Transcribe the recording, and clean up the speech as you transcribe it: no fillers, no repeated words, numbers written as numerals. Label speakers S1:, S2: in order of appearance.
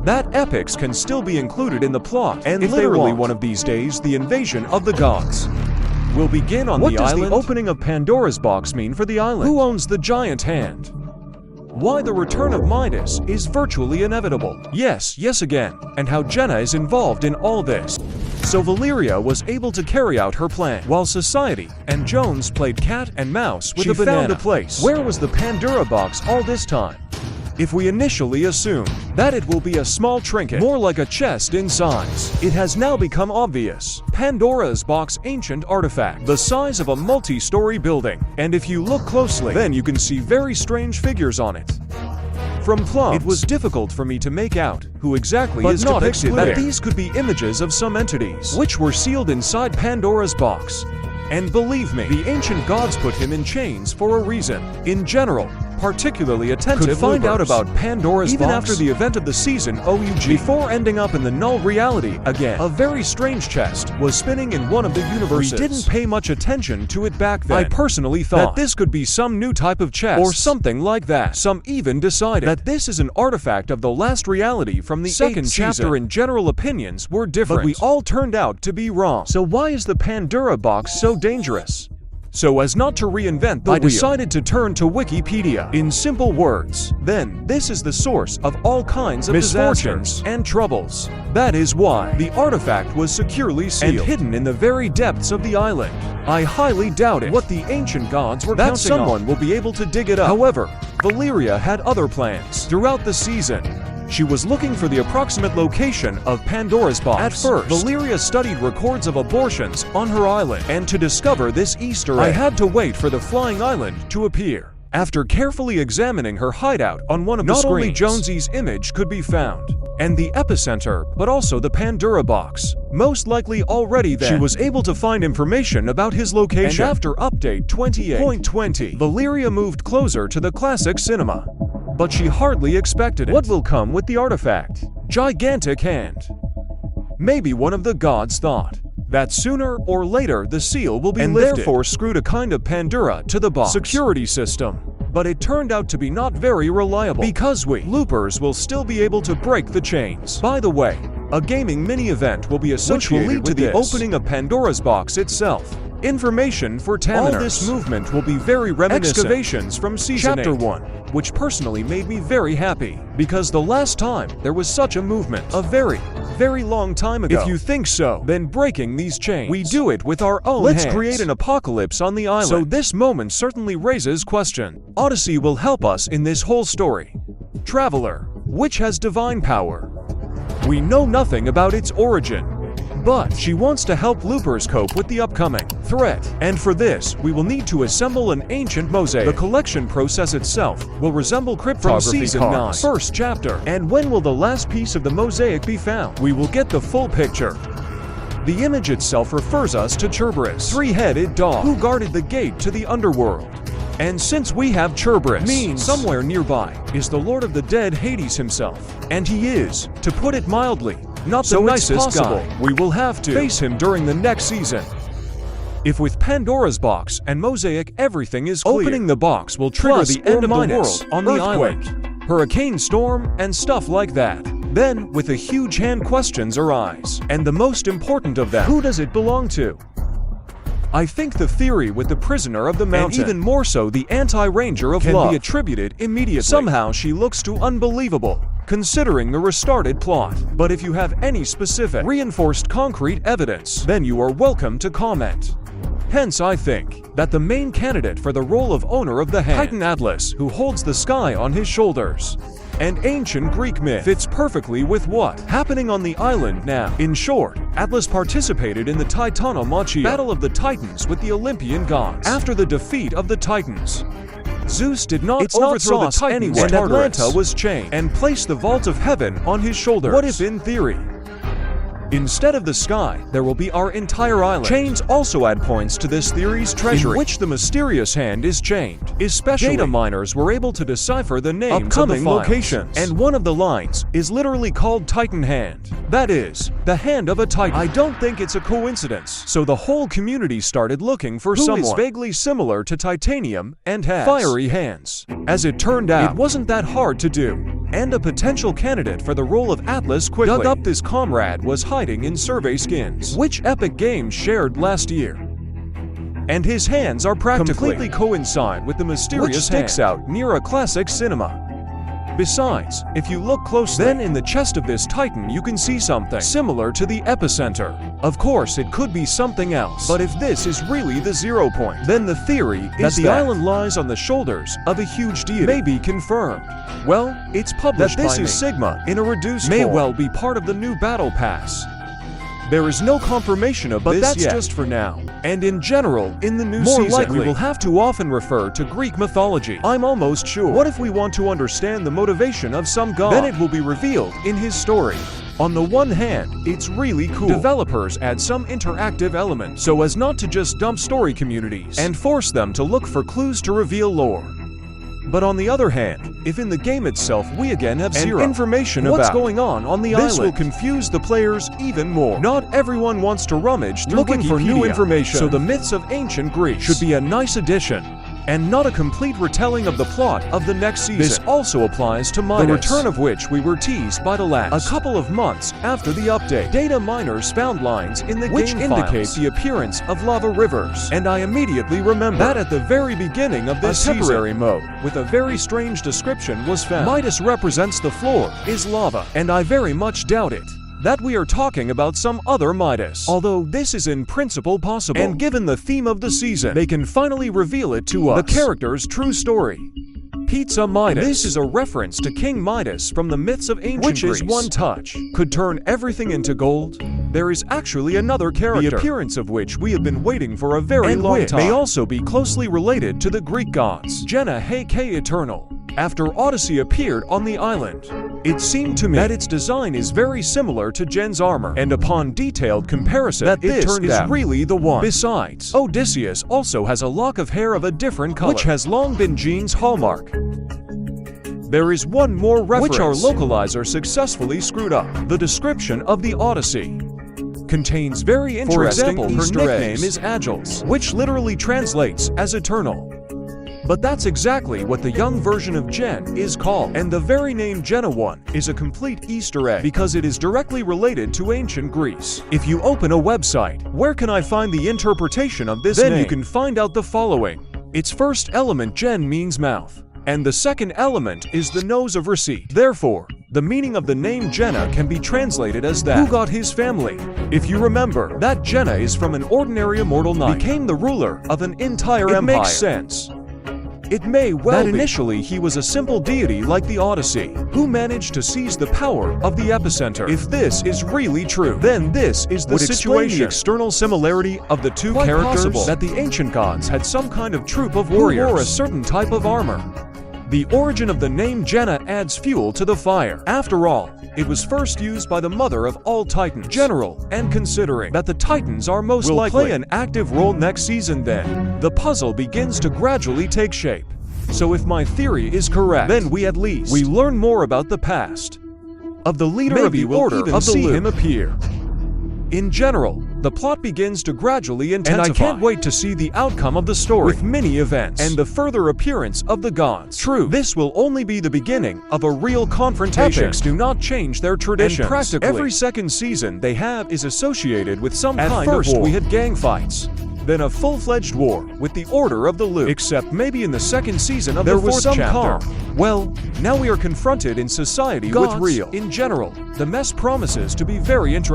S1: that epics can still be included in the plot, and if literally one of these days the invasion of the gods will begin on the island. What does the opening of Pandora's box mean for the island? Who owns the giant hand? Why the return of Midas is virtually inevitable. Yes again, and how Jenna is involved in all this. So Valeria was able to carry out her plan, while Society and Jones played cat and mouse with a banana. She found a place. Where was the Pandora box all this time? If we initially assumed that it will be a small trinket, more like a chest in size, it has now become obvious. Pandora's box ancient artifact, the size of a multi-story building, and if you look closely, then you can see very strange figures on it. From Plum, it was difficult for me to make out who exactly is depicted, that these could be images of some entities, which were sealed inside Pandora's box. And believe me, the ancient gods put him in chains for a reason. In general, particularly attentive could find out about Pandora's box even after the event of the season OUG, before ending up in the null reality again. A very strange chest was spinning in one of the universes. We didn't pay much attention to it back then. I personally thought that this could be some new type of chest or something like that. Some even decided that this is an artifact of the last reality from the second chapter, and general opinions were different. But we all turned out to be wrong. So why is the Pandora box so dangerous? So as not to reinvent the wheel, I decided to turn to Wikipedia. In simple words, then, this is the source of all kinds of misfortunes and troubles. That is why the artifact was securely sealed and hidden in the very depths of the island. I highly doubt it. What the ancient gods were counting on, that someone will be able to dig it up. However, Valeria had other plans. Throughout the season, she was looking for the approximate location of Pandora's box. At first, Valeria studied records of abortions on her island, and to discover this Easter egg, I had to wait for the flying island to appear. After carefully examining her hideout on one of the screens, not only Jonesy's image could be found, and the epicenter, but also the Pandora box. Most likely already then, she was able to find information about his location. And after update 28.20, Valeria moved closer to the classic cinema. But she hardly expected it. What will come with the artifact? Gigantic hand. Maybe one of the gods thought that sooner or later the seal will be lifted, and therefore screwed a kind of Pandora to the box security system. But it turned out to be not very reliable, because we loopers will still be able to break the chains. By the way, a gaming mini-event will be associated which will lead to the opening of Pandora's box itself. Information for Taminers. All this movement will be very reminiscent excavations from Season Chapter 1, which personally made me very happy, because the last time there was such a movement, a very long time ago. If you think so, then breaking these chains, we do it with our own hands. Let's create an apocalypse on the island. So this moment certainly raises question. Odyssey will help us in this whole story. Traveler, which has divine power. We know nothing about its origin, but she wants to help loopers cope with the upcoming threat. And for this, we will need to assemble an ancient mosaic. The collection process itself will resemble cryptography from Season 9, first chapter. And when will the last piece of the mosaic be found? We will get the full picture. The image itself refers us to Cerberus, three-headed dog, who guarded the gate to the underworld. And since we have Cerberus, means somewhere nearby is the Lord of the Dead, Hades himself. And he is, to put it mildly, not the nicest guy. We will have to face him during the next season. If with Pandora's box and mosaic everything is clear, opening the box will trigger the end of the world on the island, hurricane storm, and stuff like that. Then, with a huge hand, questions arise, and the most important of them, who does it belong to? I think the theory with the prisoner of the mountain, and even more so the anti-ranger of love, can be attributed immediately. Somehow she looks too unbelievable, considering the restarted plot. But if you have any specific, reinforced concrete evidence, then you are welcome to comment. Hence I think that the main candidate for the role of owner of the hand, Titan Atlas, who holds the sky on his shoulders, and ancient Greek myth, fits perfectly with what's happening on the island now. In short, Atlas participated in the Titanomachia, Battle of the Titans with the Olympian gods. After the defeat of the Titans, Zeus did not overthrow the Titans, and Atlanta was chained and placed the vault of heaven on his shoulders. What if, in theory, instead of the sky, there will be our entire island? Chains also add points to this theory's treasury, in which the mysterious hand is chained. Especially, data miners were able to decipher the names upcoming of the locations, and one of the lines is literally called Titan Hand. That is, the hand of a Titan. I don't think it's a coincidence. So the whole community started looking for someone who is vaguely similar to titanium and has fiery hands. As it turned out, it wasn't that hard to do. and a potential candidate for the role of Atlas quickly dug up this comrade was hiding in survey skins, which Epic Games shared last year. And his hands are completely coincide with the mysterious which sticks out near a classic cinema. Besides, if you look closely, then in the chest of this Titan you can see something similar to the epicenter. Of course, it could be something else, but if this is really the 0 point, then the theory is that the island lies on the shoulders of a huge deity may be confirmed. Well, it's published that this is Sigma in a reduced form. May well be part of the new battle pass. There is no confirmation of this yet, just for now. And in general, in the new season, likely we will have to often refer to Greek mythology. I'm almost sure. What if we want to understand the motivation of some god? Then it will be revealed in his story. On the one hand, it's really cool. Developers add some interactive elements so as not to just dump story communities and force them to look for clues to reveal lore. But on the other hand, if in the game itself we again have zero information about what's going on the island, this will confuse the players even more. Not everyone wants to rummage through looking for new information, so the myths of ancient Greece should be a nice addition, and not a complete retelling of the plot of the next season. This also applies to Midas, the return of which we were teased by the last. A couple of months after the update, data miners found lines in the game which indicate the appearance of lava rivers, and I immediately remember that at the very beginning of this temporary mode, with a very strange description was found. Midas represents the floor is lava, and I very much doubt it that we are talking about some other Midas. Although this is in principle possible, and given the theme of the season, they can finally reveal it to us, the character's true story. Pizza Midas. This is a reference to King Midas from the myths of ancient Greece, which is one touch could turn everything into gold. There is actually another character, the appearance of which we have been waiting for a very long time, may also be closely related to the Greek gods. Jenna Heike Eternal. After Odyssey appeared on the island, it seemed to me that its design is very similar to Jen's armor, and upon detailed comparison, that it turned out really the one. Besides, Odysseus also has a lock of hair of a different color, which has long been Jean's hallmark. There is one more reference, which our localizer successfully screwed up. The description of the Odyssey contains very interesting Easter eggs. Her nickname is Agiles, which literally translates as eternal. But that's exactly what the young version of Jen is called, and the very name Jenna 1 is a complete Easter egg because it is directly related to ancient Greece. If you open a website, where can I find the interpretation of this name? Then you can find out the following. Its first element, Jen, means mouth, and the second element is the nose of receipt. Therefore, the meaning of the name Jenna can be translated as that who got his family. If you remember, that Jenna is from an ordinary immortal knight, became the ruler of an entire empire. It makes sense. It may well be that initially he was a simple deity like the Odyssey, who managed to seize the power of the epicenter. If this is really true, then this is the situation. The external similarity of the two characters, possible that the ancient gods had some kind of troop of warriors who wore a certain type of armor. The origin of the name Jenna adds fuel to the fire. After all, it was first used by the mother of all Titans. General, and considering that the Titans are most likely play an active role next season, then the puzzle begins to gradually take shape. So if my theory is correct, then we learn more about the past of the leader of the Order of the Loop. Him appear. In general, the plot begins to gradually intensify, and I can't wait to see the outcome of the story, with many events and the further appearance of the gods. True, this will only be the beginning of a real confrontation. Epics do not change their traditions. And practically every second season they have is associated with some kind of war. At first we had gang fights, then a full-fledged war with the Order of the Loop. Except maybe in the second season of the fourth chapter. Well, now we are confronted in society with real. In general, the mess promises to be very interesting.